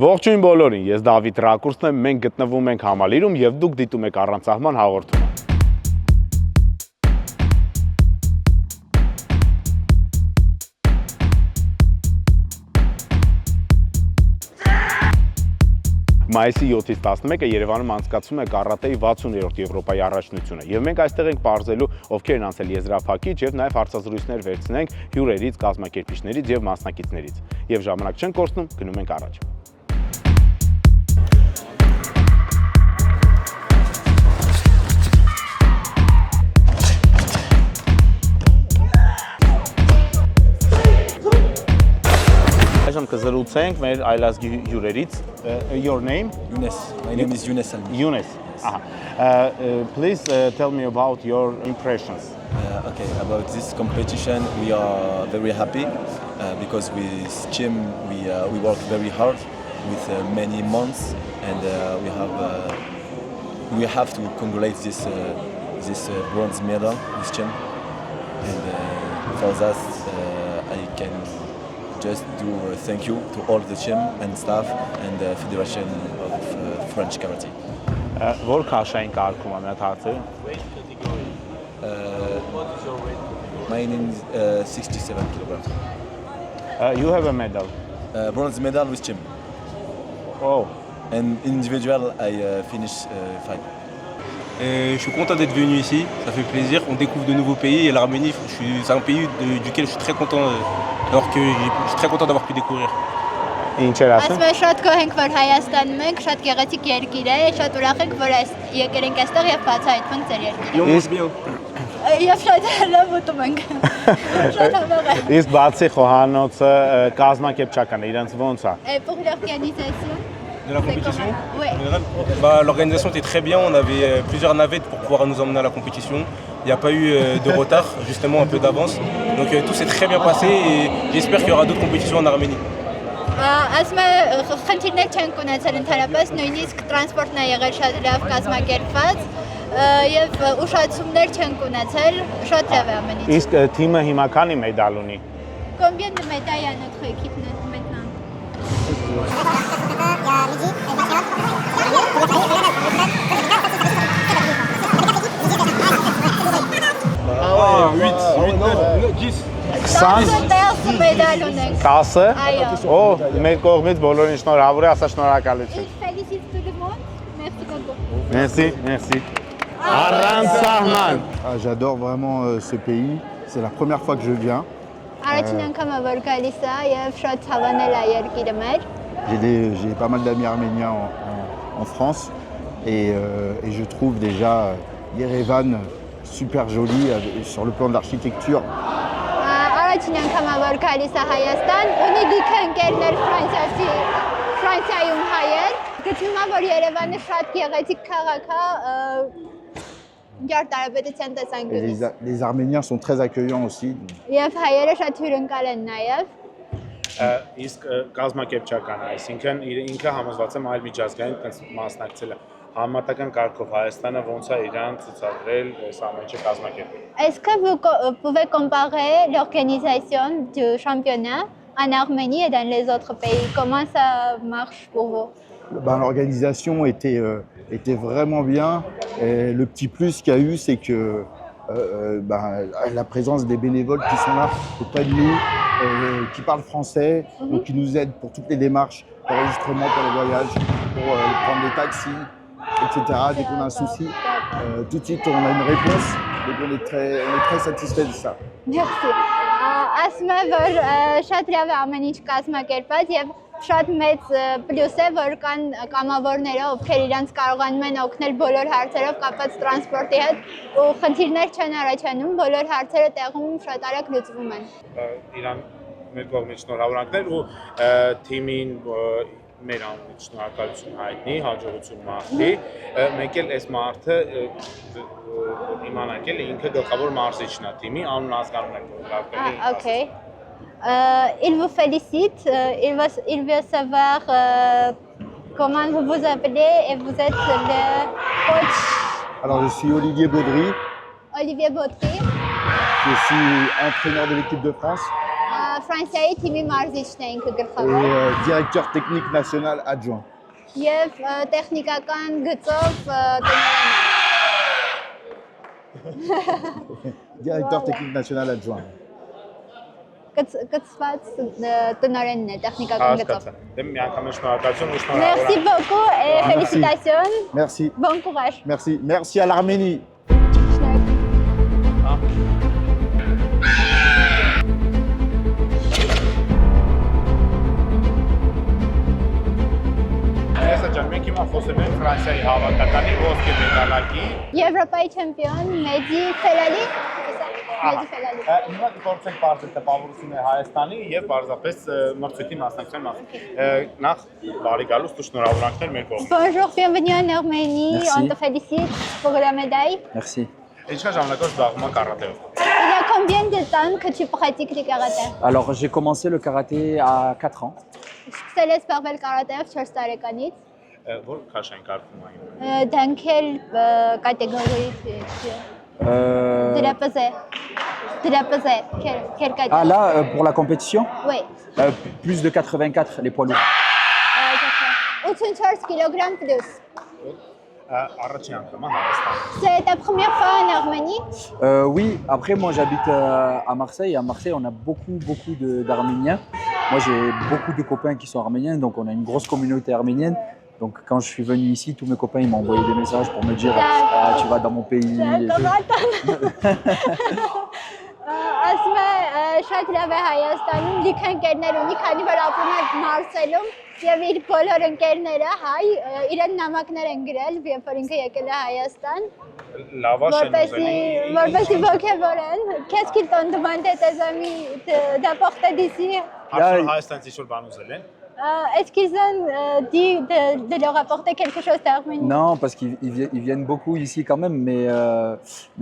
Ողջույն բոլորին, ես Դավիթ Ռակուրսն եմ, մենք գտնվում ենք Համալիրում և դուք դիտում եք Առանց սահման հաղորդումը։ Մայիսի 7-ից 11-ը Երևանում անցկացվում է կարատեի 60-րդ Եվրոպայի առաջնությունը և մենք այստեղ ենք պարզելու ովքեր են անցել եզրափակիչ և նաև հարցազրույցներ վերցնենք հյուրերից, կազմակերպիչներից և մասնակիցներից։ Եվ ժամանակ չենք կորցնում, գնում ենք առաջ։ Այժմ կզրուցենք մեր այլազգի հյուրերից. Your name? Younes. My name is Younes Almi. Younes. Please tell me about your impressions. Okay, about this competition, we are very happy because with Chim we work very hard with many months, and we have to congratulate this bronze medal with Chim, and for that I can just do thank you to all the Chim and staff and the Federation of French Karate. Որ քաշային կարգում է այդ հարցը։ My name is 67 kilograms. You have a medal. Bronze medal with Chim. Oh. And individual, I finished fine. Je suis content d'être venu ici, ça fait plaisir. On découvre de nouveaux pays et l'Arménie, c'est un pays duquel je suis très content, alors que je suis très content d'avoir pu découvrir. Ինչ էր ասում։ Ասում եմ շատ գոհ ենք, որ Հայաստանում ենք, շատ գեղեցիկ երկիր է, շատ ուրախ ենք, որ եկել ենք այստեղ եւ բացահայտվում ձեր երկիրը։ Եվ շատ լավ ուտում ենք։ Շատ հավաք է։ Իսկ բացի խոհանոցը կազմակերպչական իրենց ոնց է։ Pour l'organisation De la compétition? Oui. L'organisation était très bien, on avait plusieurs navettes pour pouvoir nous emmener à la compétition. Il n'y a pas eu de retard, justement un peu d'avance. Donc tout s'est très bien passé et j'espère qu'il y aura d'autres compétitions en Arménie. Ասում է խնդիրներ չեն ունեցել ընդհանրապես, նույնիսկ տրանսպորտն է եղել շատ լավ կազմակերպված եւ ուշացումներ չեն ունեցել, շատ լավ է ամեն ինչ։ Իսկ թիմը հիմա քանի մեդալ ունի։ Combien de médailles a notre équipe maintenant? Ah, 8, 9, 10. 10 մեդալ ունենք։ 10-ը։ Այո։ Օ, մեր կողմից բոլորին շնորհավոր է, ասա շնորհակալություն։ Félicite tout le monde. Merci beaucoup. Merci, merci. Առանց սահման։ J'adore vraiment ce pays. C'est la première fois que je viens. Առաջին անգամ եմ որ գալիս է եւ շատ հավանել է երկիրը մեր։ J'ai pas mal d'amis arméniens en France et je trouve déjà Yerevan super joli sur le plan de l'architecture. Առաջին անգամ եմ որ գալիս է Հայաստան, ունի լիքը ընկերներ Ֆրանսիայում հայեր։ Գտնում եմ որ Երևանը շատ գեղեցիկ քաղաք է, Les Arméniens sont très accueillants aussi. Եվ հայերը շատ հյուրընկալ են նաև։ Իսկ կազմակերպչական, այսինքն ինքը համոզված եմ այլ միջազգային մասնակցել է։ Համատական կարգով Հայաստանը ոնց է իրան ցուցադրել այս ամենը կազմակերպել։ Est-ce que vous pouvez comparer l'organisation du championnat en Arménie et dans les autres pays? Comment ça marche pour vous? L'organisation était vraiment bien. Et le petit plus qu'il y a eu, c'est que la présence des bénévoles qui sont là auprès de nous, qui parlent français, donc qui nous aident pour toutes les démarches, l'enregistrement pour les voyages, pour prendre des taxis, etc. Dès qu'on a un souci, tout de suite on a une réponse, donc on est très satisfait de ça. Merci. Ասում է, որ շատ լավ է ամեն ինչ կազմակերպված եւ շատ մեծ պլյուս է, որ կան կամավորները, ովքեր իրենց կարողանում են օգնել բոլոր հարցերով կապված տրանսպորտի հետ ու խնդիրներ չեն առաջանում, բոլոր հարցերը տեղում շատ արագ լուծվում են։ Իրան մեր կողմից շնորհավորանքներ ու թիմին մեր անունից շնորհակալություն հայտնի, հաջողություն մաղթի, մեկ էլ այս մարդը իմանանք էլ ինքը գլխավոր մարզիչն է թիմի, անուն ազգանուն եք լավ կլինի։ Okay. Il vous félicite, il veut savoir comment vous vous appelez et vous êtes le coach Alors je suis Olivier Baudry, Olivier Baudry, je suis entraîneur de l'équipe de France Ֆրանսիայի թիմի մարզիչն է ինքը et գլխավոր directeur technique national adjoint. եւ տեխնիկական գծով Directeur technique national adjoint. կցված տնօրենն է տեխնիկական գծով։ Դե մի անգամ շնորհակալություն ու Merci շնորհավորանք։ beaucoup et félicitations. Merci, Bon courage. merci à l'Arménie. Մենք հիմա խոսում ենք Ֆրանսիայի հավաքականի ոսկե մեդալակի։ Եվրոպայի չեմպիոն Մեդի Ֆելալի։ Մեդի Ֆելալի։ Հիմա գործենք բարձր տպավորություն է Հայաստանի եւ պարզապես մրցույթի մասնակցության մասին։ Նախ բարի գալուստ ու շնորհավորանքներ մեր կողմից։ Bonjour, bienvenue en Arménie. Merci. On te félicite pour la médaille. Merci. Ինչքան ժամանակով զբաղվում եք կարատեով։ Il y a combien de temps que tu pratiques le karaté? Alors j'ai commencé le karaté à 4 ans. Սկսել ես զբաղվել կարատեով 4 տարեկանից։ Որ քաշ են կարգում այն։ Dans quelle catégorie tu es? De la pesée. De la pesée. Quelle catégorie? Ah là, pour la compétition, Oui. plus de 84 les poids lourds. 84 kg plus. Առաջին անգամ Հայաստան։ C'est ta première fois en Arménie? Oui, après moi j'habite à Marseille. À Marseille, on a beaucoup d'Arméniens. Moi j'ai beaucoup de copains qui sont arméniens, donc on a une grosse communauté arménienne. Donc quand je suis venu ici, tous mes copains ils m'ont envoyé des messages pour me dire ah, tu vas dans mon pays. Ասում է շատ լավ է Հայաստանում, լիք ընկերներ ունի, քանի որ ապրում է Մարսելում եւ իր բոլոր ընկերները հայ, իրեն նամակներ են գրել, երբ որ ինքը եկել է Հայաստան, Լավա որպեսզի ոգևորեն։ Qu'est-ce qu'ils t'ont demandé tes amis d'apporter d'ici? Հայաստանից ինչ-որ բան ուզել են։ Est-ce qu'ils ont dit de leur apporter quelque chose d'Arménie? Non, parce qu'ils viennent beaucoup ici quand même, mais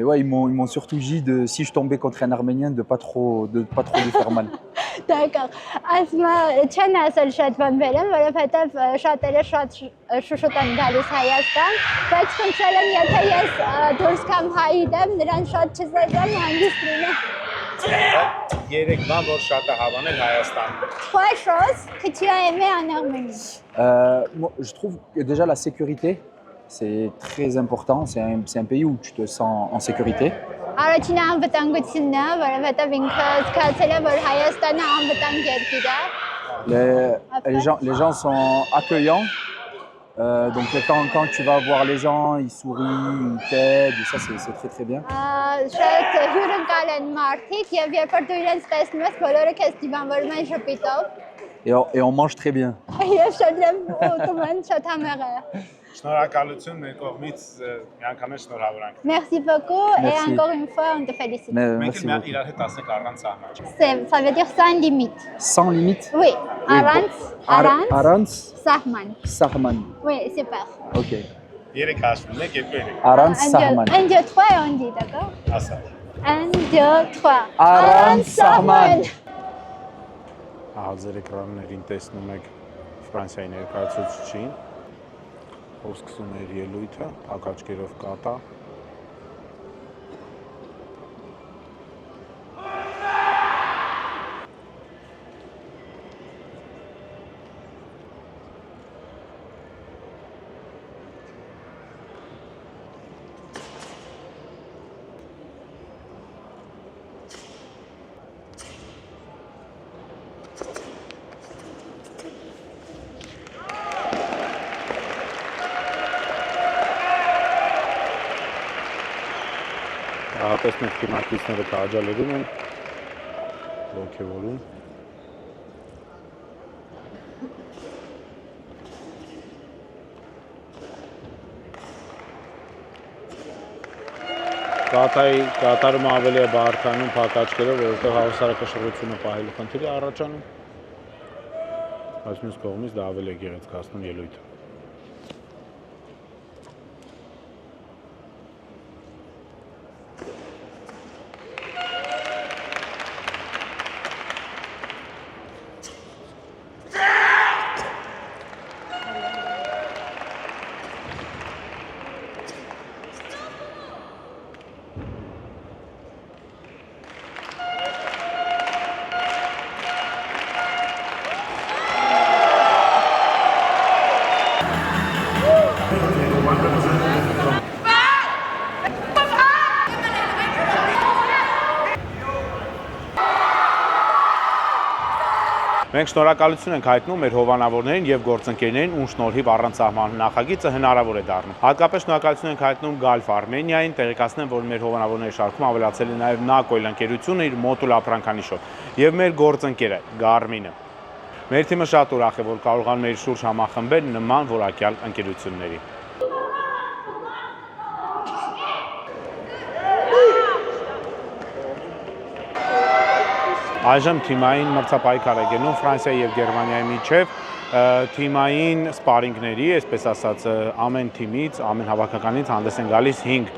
ouais, ils m'ont surtout dit de si je tombais contre un Arménien de pas trop lui faire mal. D'accord. Ասում է չեն ասել շատ բան վերեմ, որովհետև շատերը շատ շուշոտ են գալիս Հայաստան, բայց խնդրել եմ, եթե ես դուրս կամ հայի դեմ, նրան շատ չզեկեմ, հանգիստ լինեմ։ Երեք բան, որ շատ է հավանել Հայաստան։ Trois choses que tu as aimé en Arménie. Moi, je trouve que déjà la sécurité, c'est très important. C'est un pays où tu te sens en sécurité. Առաջինը անվտանգությունն է, որովհետև ինքը զգացել է, որ Հայաստանը անվտանգ երկիր է։ Les gens sont accueillants. Donc quand tu vas voir les gens, ils sourient, ils t'aident, ça c'est très bien. Շատ հյուրընկալ են մարդիկ եւ երբ որ դու իրենց տեսնում ես, բոլորը քեզ դիվանվորում են ժպիտով։ Et on mange très bien. Եվ շատ լավ ուտում են, շատ համեղ է։ Շնորհակալություն մեր կողմից մի անգամ էլ շնորհավորանք։ Merci beaucoup et Merci. encore une fois on te félicite. Մենք Merci էլ beaucoup. իրար հետ ասենք առանց սահման։ Ça veut dire sans limite. Sans limite. Oui, Arantz, Arantz, Sahman. Sarman. Oui, super. Ok. Երեք հաշվում, 1, 2, 3։ Arantz, Sarman. 1, 2, 3 et on dit, d'accord? Ասա։ 1, 2, 3. Arantz, Sahman. Ահա ձեր էկրաններին տեսնում եք Ֆրանսիայի ներկայացուցիչին, ով սկսում է ելույթը, փակ աչքերով կատա։ տեսնենք թիմակիցները քաջալերում են, ոգևորում։ Կատարումը ավելի է բարդանում փակաճկերով, որովհետև հավասարակշռությունը պահելու խնդիրը առաջանում։ Բայց մյուս կողմից դա ավելի է գեղեցկացնում ելույթը։ Մենք շնորհակալություն ենք հայտնում մեր հովանավորներին եւ գործընկերներին, ում շնորհիվ առանց սահման նախագիծը հնարավոր է դառնում։ Հատկապես շնորհակալություն ենք հայտնում Գալֆ Արմենիային, տեղեկացնեմ, որ մեր հովանավորների շարքում ավելացել է նաեւ Նակոյլ ընկերությունը իր մոդուլ ապրանքանիշով եւ մեր գործընկերը Garmin-ը։ Մեր թիմը շատ ուրախ է, որ կարողանում է իր շուրջ համախմբել նման որակյալ ընկերությունների։ Այժմ թիմային մրցապայքար է գնում Ֆրանսիայի եւ Գերմանիայի միջև թիմային սպարինգների, այսպես ասած, ամեն թիմից, ամեն հավաքականից հանդես են գալիս 5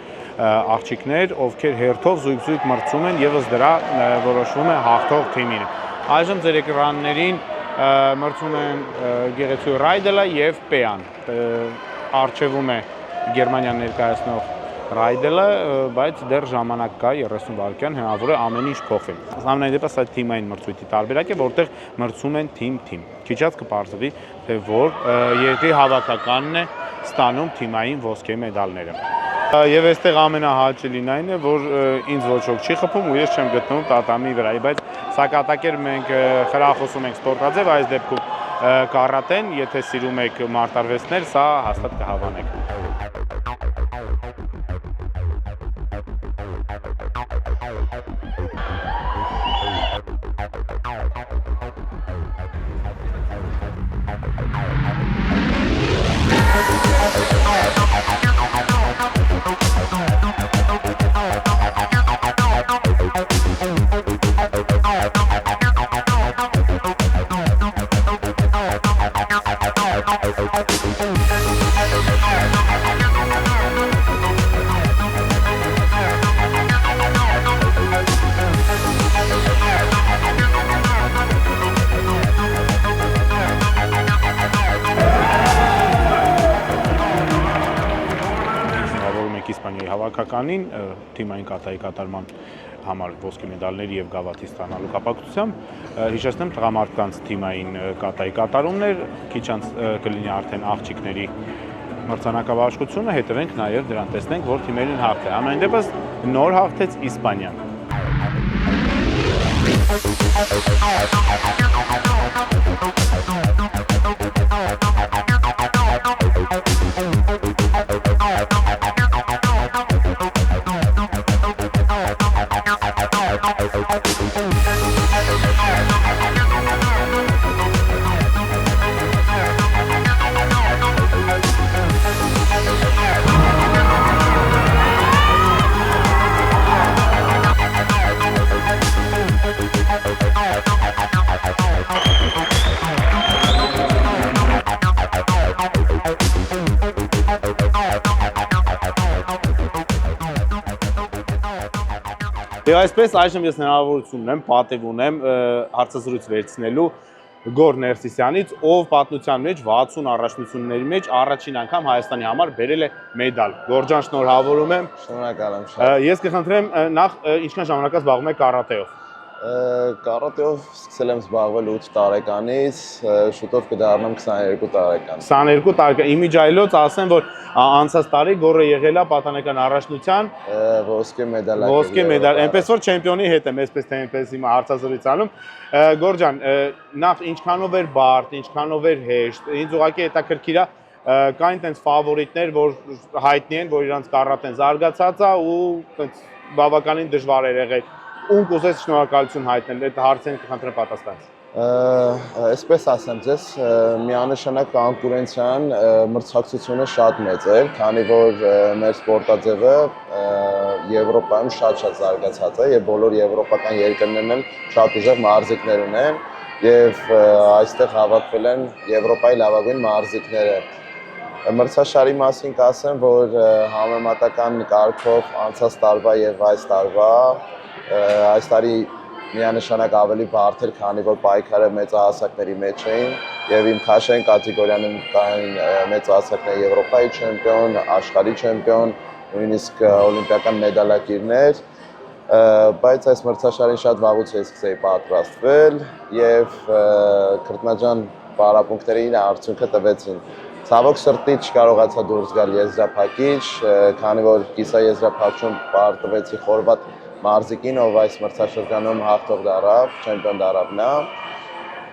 աղջիկներ, ովքեր հերթով զույգ-զույգ մրցում են եւս դրա որոշվում է հաղթող թիմին։ Այժմ ձեր էկրաններին մրցում են Գեղեցու Ռայդելը եւ Պեան։ Արժևում է Գերմանիան ներկայացնող Ռայդելը, բայց դեռ ժամանակ կա 30 վայրկյան, հնարավոր է ամեն ինչ փոխվի։ Ամենայն դեպս այդ թիմային մրցույթի տարբերակ է, որտեղ մրցում են թիմ-թիմ։ Քիչ կպարզվի, թե որ երկրի հավաքականն է ստանում թիմային ոսկե մեդալները։ Եվ այստեղ ամենահաճելին այն է, որ ինձ ոչ ոք չի խփում ու ես չեմ գտնում տատամի վրա, բայց սակատակեր մենք խրախուսում ենք սպորտաձև, այս դեպքում կարատեն, եթե սիրում եք մարտարվեստներ, սա հաստատ կհավանեք։ Իսպանիայի հավաքականին թիմային կատայի կատարման համար ոսկե մեդալների եւ գավաթի ստանալու կապակցությամբ հիշեցնեմ տղամարդկանց թիմային կատայի կատարումներ, քիչ անց կլինի արդեն աղջիկների մրցանակաբաշխությունը, հետևենք նաեւ դրան, տեսնենք, որ թիմերին հաղթ է։ Ամեն դեպս նոր հաղթեց Իսպանիան։ Եվ այսպես այժմ ես հնարավորություն ունեմ, պատիվ ունեմ հարցազրույց վերցնելու Գոր Ներսիսյանից, ով պատմության մեջ 60 առաջնությունների մեջ առաջին անգամ Հայաստանի համար բերել է մեդալ։ Գոր ջան, շնորհավորում եմ։ Շնորհակալ եմ շատ։ Ես կխնդրեմ նախ ինչքան ժամանակ զբաղվում եք կարատեով։ Կարատեով սկսել եմ զբաղվել 8 տարեկանից, շուտով կդառնամ 22 տարեկան։ 22 տարեկան, իմիջայլոց ասեմ, որ անցած տարի Գորը եղել է պատանեկան առաջնության ոսկե մեդալակիր։ Ոսկե մեդալ, այնպես որ չեմպիոնի հետ եմ, այսպես թե այնպես հիմա հարցազրույց անում։ Գոր ջան, նախ ինչքանով էր բարդ, ինչքանով էր հեշտ, ինձ ուղղակի հետաքրքիր է, կային տենց ֆավորիտներ, որ հայտնի են, որ իրանց կարատեն զարգացած է ու տենց բավականին դժվար էր եղել։ Ում կուզես շնորհակալություն հայտնել, այդ հարցին կխնդրեմ պատասխանես։ Այսպես ասեմ ձեզ, միանշանակ կոնկուրենցիան մրցակցությունը շատ մեծ էր, քանի որ մեր սպորտաձևը Եվրոպայում շատ զարգացած է եւ բոլոր եվրոպական երկրներն էլ շատ ուժեղ մարզիկներ ունեն եւ այստեղ հավաքվել են Եվրոպայի լավագույն մարզիկները։ Մրցաշարի մասին կասեմ, որ համեմատական կարգով անցած տարվա եւ այս տարվա այս տարի միանշանակ ավելի բարդ էր, քանի որ պայքարը մեծահասակների մեջ էին եւ իմ քաշային կատեգորիայում կային մեծահասակներ Եվրոպայի չեմպիոն, աշխարհի չեմպիոն, նույնիսկ օլիմպիական մեդալակիրներ, բայց այս մրցաշարին շատ վաղուց ես սկսեի պատրաստվել եւ քրտնաջան պարապմունքների արդյունքը տվեցին։ Ցավոք սրտի չկարողացա դուրս գալ եզրափակիչ, քանի որ կիսաեզրափակում պարտվեցի խորվատ մարզիկին, ով այս մրցաշրջանում հաղթող դառավ, չեմպիոն դառավ նա,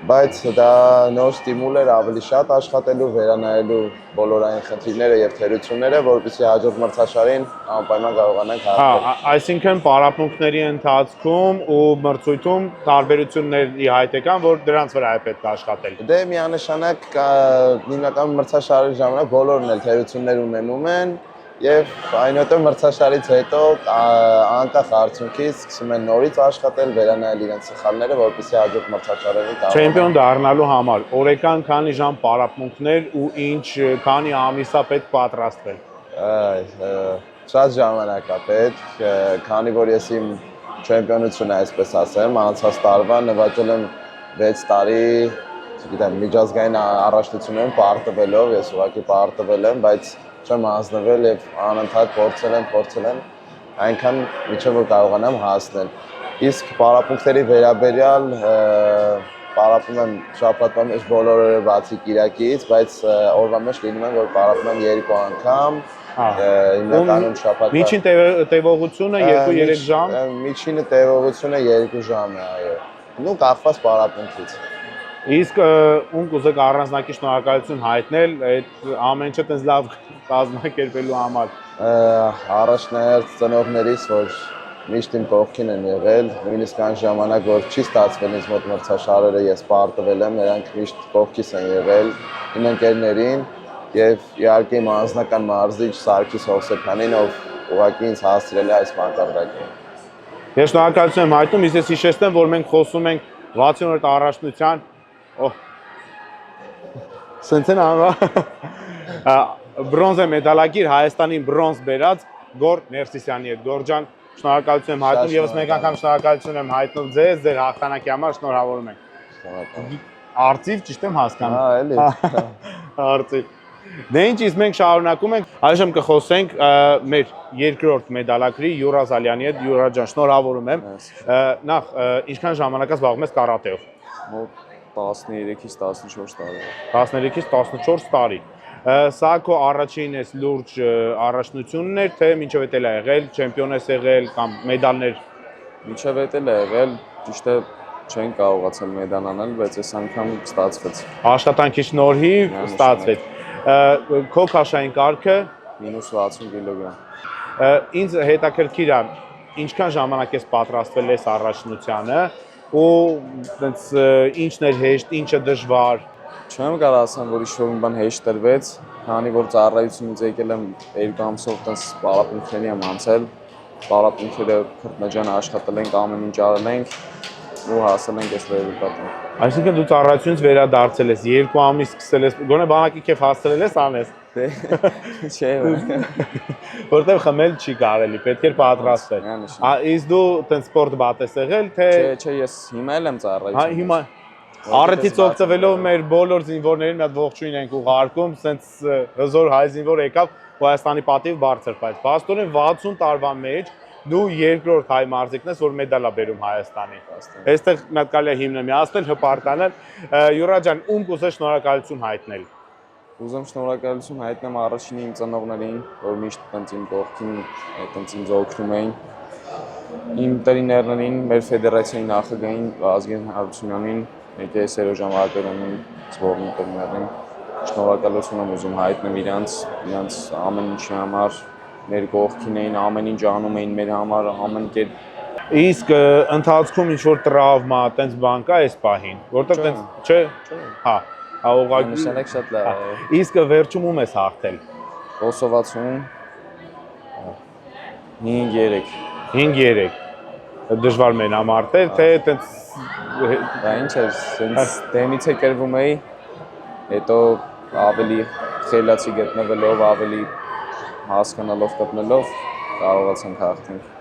բայց դա նոր ստիմուլ էր ավելի շատ աշխատելու, վերանայելու բոլոր այն խնդիրները եւ թերությունները, որպեսզի հաջորդ մրցաշարին անպայման կարողանանք հաղթել։ Այսինքն պարապմունքների ընթացքում ու մրցույթում տարբերություններ ի հայտ եկան, որ դրանց վրա է պետք աշխատել։ Դե միանշանակ հիմնական մրցաշարի ժամանակ բոլորն էլ թերություններ ունենում են եւ այնուհետեւ մրցաշարից հետո անկախ արդյունքից սկսում են նորից աշխատել, վերանայել իրենց սխալները, որպեսզի հաջորդ մրցաշարերին կարողանան Չեմպիոն դառնալու համար օրական քանի ժամ պարապմունքներ ու ինչ քանի ամիսա պետք պատրաստվել։ Շատ ժամանակ է պետք, քանի որ ես իմ չեմպիոնությունը, այսպես ասեմ, անցած տարվա նվաճել եմ 6 տարի, չգիտեմ, միջազգային առաջնություններում պարտվելով, ես ուղղակի պարտվել եմ, բայց չեմ հանձնվել եւ անընդհատ փորձել եմ, այնքան միջև որ կարողանամ հասնել։ Իսկ պարապմունքների վերաբերյալ պարապում եմ շաբաթվա մեջ բոլոր օրերը բացի կիրակից, բայց օրվա մեջ լինում է որ պարապում եմ 2 անգամ, հիմնականում շաբաթվա։ Միջին տևողությունը 2-3 ժամ։ Միջինը տևողությունը 2 ժամ է, այո։ Նու կախված պարապմունքից։ Իսկ ում կուզեք առանձնակի շնորհակալություն հայտնել այդ ամեն ինչը տենց լավ կազմակերպելու համար։ Առաջնահերթ ծնողներիս, որ միշտ իմ կողքին են եղել, նույնիսկ այն ժամանակ, որ չի ստացվել ինձ մոտ մրցաշարերը, ես պարտվել եմ, նրանք միշտ կողքիս են եղել, իմ ընկերներին եւ իհարկե իմ անձնական մարզիչ Սարգիս Հովսեփյանին, ով ուղղակի ինձ հասցրել է այս մակարդակին։ Ես շնորհակալություն եմ հայտնում, ես հիշեցնեմ, որ մենք խոսում ենք 60-րդ առաջնության Սենցեն անվա բրոնզե մեդալակիր Հայաստանին բրոնզ բերած Գոր Ներսիսյանի հետ։ Գոր ջան, շնորհակալություն եմ հայտնում, եւս մեկ անգամ շնորհակալություն եմ հայտնում ձեզ, ձեր հաղթանակի համար շնորհավորում ենք։ Արծիվ ճիշտ եմ հասկանում։ Հա, էլի։ Արծիվ։ Դե ինչ, իսկ մենք շարունակում ենք, այժմ կխոսենք մեր երկրորդ մեդալակրի Յուրա Զալյանի հետ։ Յուրա ջան, շնորհավորում եմ։ Նախ, ինչքան ժամանակ զբաղվում ես կարատեով։ 13-ից 14 տարի։ 13-ից 14 տարի։ Սա քո առաջին էս լուրջ առաջնությունն էր, թե մինչև էդ էլ է եղել, չեմպիոն ես եղել կամ մեդալներ։ Մինչև էդ էլ է եղել, ճիշտ է չեն կարողացել մեդալ անել, բայց այս անգամ ստացվեց։ Աշխատանքի շնորհիվ ստացվեց։ Քո քաշային կարգը -60 կիլոգրամ։ Ինձ հետաքրքիր է, ինչքան ժամանակ ես պատրաստվել ես առաջնությանը ու այնց ինչն էր հեշտ, ինչը դժվար։ Չեմ կարող ասեմ, որ ինչ-որ մի բան հեշտ տրվեց, քանի որ ծառայությունից եկել եմ 2 ամսով տես պարապմունքների եմ անցել, պարապմունքները քրտնաջան աշխատել ենք, ամեն ինչ արել ենք ու հասել ենք այս ռեզուլտատին։ Այսինքն դու ծառայությունից վերադարձել ես, 2 ամիս սկսել ես, գոնե բանակի քեֆ հասցրել ես անես։ Դե չէ։ Որտեղ խմել չի կարելի, պետք էր պատրաստվել։ Իսկ դու տենց սպորտ բադ ես եղել, թե Չէ, ես հիմա էլ եմ ծառայություն։ Հա, հիմա Առիթից օգտվելով մեր բոլոր զինվորներին մի հատ ողջույն ենք ուղարկում, սենց հզոր հայ զինվոր եկավ Հայաստանի պատիվ բարձր, բայց փաստորեն 60 տարվա մեջ դու երկրորդ հայ մարզիկն ես, որ մեդալ է բերում Հայաստանի։ Այստեղ մի հատ կարելի է հիմնամիացնել, հպարտանել։ Յուրա ջան, ում կուզես շնորհակալություն հայտնել։ Ուզում շնորհակալություն հայտնեմ առաջին իմ ծնողներին, որ միշտ տենց իմ կողքին, տենց ինձ օգնում էին։ Իմ տնտեսներին, մեր ֆեդերացիայի նախագահին Վազգեն Հարությունյանին, եկե Սերոժ Ամրակյանին, զբաղվում տնտեսներին։ Շնորհակալություն եմ ուզում հայտնել իրանց ամեն ինչի համար, մեր կողքին էին, ամեն ինչ անում էին մեր համար, ամեն կերպ Իսկ ընթացքում ինչ որ տրավմա, տենց բան կա այս պահին, որտեղ տենց չէ։ Հա, ուղղակի նշանակ շատ լավ է։ Իսկ վերջում ում ես հաղթել։ Կոսովացում 5-3։ 5-3։ Դժվար մենամարտ էր, թե տենց Դա ինչ է, սենց դեմից է կրվում էի, հետո ավելի խելացի գտնվելով, ավելի հասկանալով գտնելով կարողացանք հաղթենք։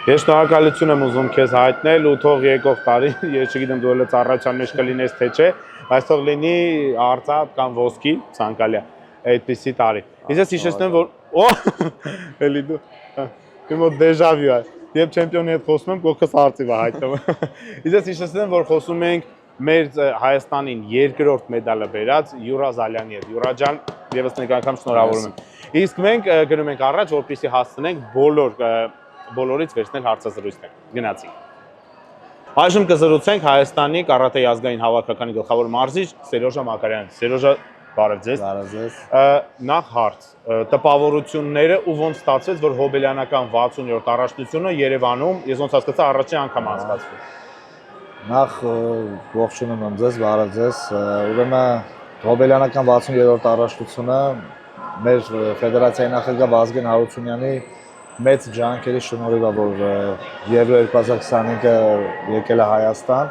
Ես շնորհակալություն եմ ուզում քեզ հայտնել ու թող եկող տարի, ես չգիտեմ դու էլ ծառայության մեջ կլինես թե չէ, բայց թող լինի արծաթ կամ ոսկի, ցանկալի է այդպիսի տարի։ Ես հիշեցնեմ, որ էլի դու իմ մոտ դեժավյու է։ Երբ չեմպիոնի հետ խոսում եմ, կողքս արծիվ է հայտնում։ Ես հիշեցնեմ, որ խոսում ենք մեր Հայաստանին երկրորդ մեդալը բերած Յուրա Զալյանի հետ։ Յուրա ջան, եւս մեկ անգամ շնորհավորում եմ։ Իսկ մենք գնում ենք առաջ, որպեսզի հասցնենք բոլորից վերցնել հարցազրույցներ։ Գնացինք։ Այժմ կզրուցենք Հայաստանի կարատեի ազգային հավաքականի գլխավոր մարզիչ Սերոժա Մակարյանից։ Սերոժա, բարև ձեզ։ Բարև ձեզ։ Նախ հարց, տպավորությունները ու ոնց ստացվեց, որ հոբելյանական 60-րդ առաջնությունը Երևանում, ես ոնց հասկացա, առաջին անգամ անցկացվում։ Նախ ողջունում եմ ձեզ, բարև ձեզ։ Ուրեմն հոբելյանական 60-րդ առաջնությունը մեր ֆեդերացիայի նախագահ Վազգեն Հարությունյանի մեծ ջանքերի շնորհիվ է, որ Եվրո 2025-ը եկել է Հայաստան։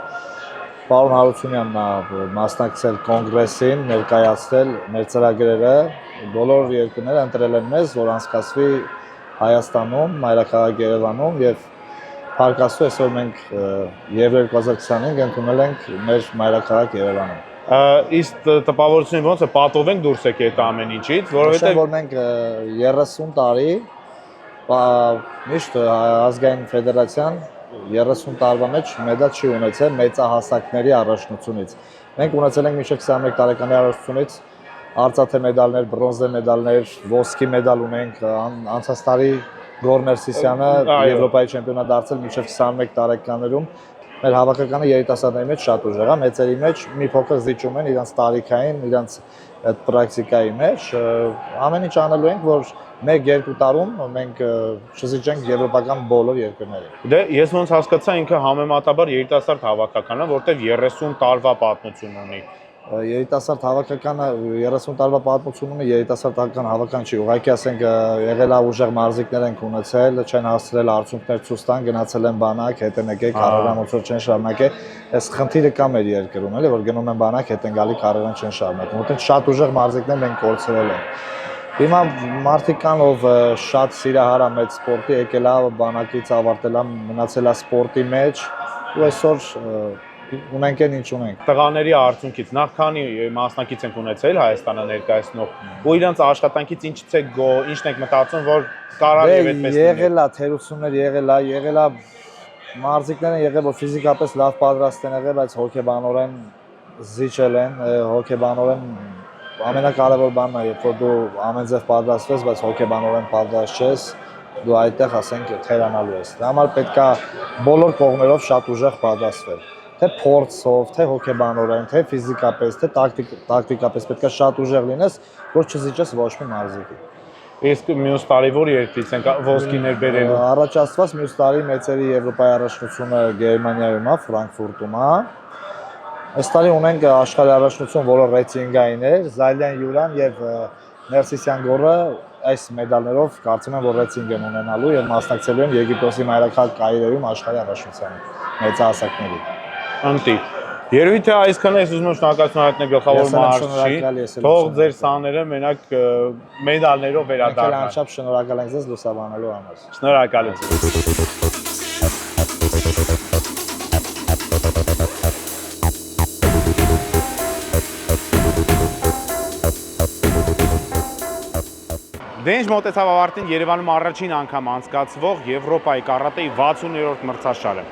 Պարոն Հարությունյանն է մասնակցել կոնգրեսին, ներկայացրել մեր ծրագրերը, բոլոր երկրները ընտրել են մեզ, որ անցկացվի Հայաստանում, մայրաքաղաք Երևանում եւ փառք Աստծո այսօր մենք Եվրո 2025 ընդունել ենք մեր մայրաքաղաք Երևանում։ Իսկ տպավորությունին ոնց է պատով ենք դուրս եկել այդ ամեն ինչից, որովհետեւ որ մենք 30 տարի միշտ ազգային ֆեդերացիան 30 տարվա մեջ մեդալ չի ունեցել մեծահասակների առաջնությունից։ Մենք ունեցել ենք մինչև 21 տարեկանի առաջնությունից արծաթե մեդալներ, բրոնզե մեդալներ, ոսկի մեդալ ունենք, անցած տարի Գոր Մերսիսյանը Եվրոպայի չեմպիոնա դարձել մինչև 21 տարեկաներում։ Մեր հավաքականը երիտասարդների մեջ շատ ուժեղ է, մեծերի մեջ մի փոքր զիջում են իրենց տարիքային, իրենց այդ պրակտիկայի մեջ։ Ամեն ինչ անելու ենք, որ 1-2 տարում մենք չզիջենք եվրոպական բոլոր երկրներին։ Դե ես ոնց հասկացա ինքը համեմատաբար երիտասարդ հավաքական է, որտեղ 30 տարվա պատմություն ունի։ Երիտասարդ հավաքականը 30 տարվա պատմություն ունի, երիտասարդական հավաքական չի, ուղղակի ասենք եղել է ուժեղ մարզիկներ ենք ունեցել, չեն հասցրել արդյունքներ ցույց տան, գնացել են բանակ, հետ են եկել, կարիերան ոնց որ չեն շարունակել։ Այս խնդիրը կա մեր երկրում, էլի, որ գնում են բանակ, հետ են գալի, կարիերան չեն շարունակում։ Որտեղ շատ ուժեղ մարզիկներ մենք կորցրել ենք։ Հիմա մարդիկ կան, ով շատ սիրահար է մեծ սպորտի, եկել է բանակից, ավարտել է, մնացել է սպորտի մեջ, ու այսօր ունենք են ինչ ունենք։ Տղաների արդյունքից նախքանի մասնակից ենք ունեցել Հայաստանը ներկայացնող ու իրանց աշխատանքից ինչից է գո, ինչն եք մտածում, որ կարող է այդպես լինի։ Եղել է թերություններ, եղել է մարզիկներ են եղել, որ ֆիզիկապես լավ պատրաստ են եղել, բայց հոգեբանորեն զիջել են, հոգեբանորեն ամենակարևոր բանն է, երբ որ դու ամենձև պատրաստվես, բայց հոգեբանորեն պատրաստ չես, դու այդտեղ ասենք թերանալու ես։ Դրա համար պետք է բոլոր կողմերով շատ ուժեղ պատրաստվել։ Թե փորձով, թե հոգեբանորեն, թե ֆիզիկապես, թե տակտիկապես պետք է շատ ուժեղ լինես, որ չզիջես ոչ մի մարզիկի։ Իսկ մյուս տարի որ երկրից ենք ոսկիներ բերելու։ Առաջացված մյուս տարի մեծերի Եվրոպայի առաջնությունը Գերմանիայում է, Ֆրանկֆուրտում է։ Այս տարի ունենք աշխարհի առաջնություն, որը ռեյտինգային է, Զալյան Յուրան եւ Մերսիսյան Գորը այս մեդալներով կարծում եմ, որ ռեյտինգ են ունենալու եւ մասնակցելու են Եգիպտոսի մայրաքաղաք Կայրոյում աշխարհի առաջնությանը մեծահասակների։ Անտի։ Երևի թե այսքան ես ուզում եմ շնորհակալություն հայտնել գլխավոր մարզչին։ Թող ձեր սաները մենակ մեդալներով վերադառնան։ Անչափ շնորհակալ ենք ձեզ լուսաբանելու համար։ Շնորհակալություն։ Դե ինչ մոտեցավ ավարտին Երևանում առաջին անգամ անցկացվող Եվրոպայի կարատեի 60-րդ մրցաշարը։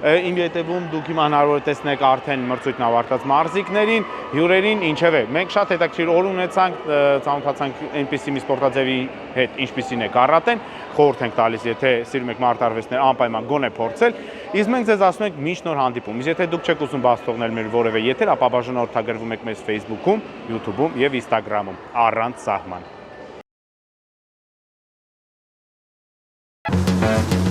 Իմ ետևում դուք հիմա հնարավոր է տեսնեք արդեն մրցույթն ավարտած մարզիկներին, հյուրերին, ինչևէ, մենք շատ հետաքրքիր օր ունեցանք, ծանոթացանք այնպիսի մի սպորտաձևի հետ, ինչպիսին է կարատեն, խորհուրդ ենք տալիս, եթե սիրում եք մարտարվեստներ, անպայման գոնե փորձել, իսկ մենք ձեզ ասում ենք միշտ նոր հանդիպում։ Իսկ եթե դուք չեք ուզում բաց թողնել մեր որևէ եթեր, ապա բաժանորդագրվում եք մեզ Facebook-ում, YouTube-ում եւ Instagram-ում, առանց սահման։ Thank you.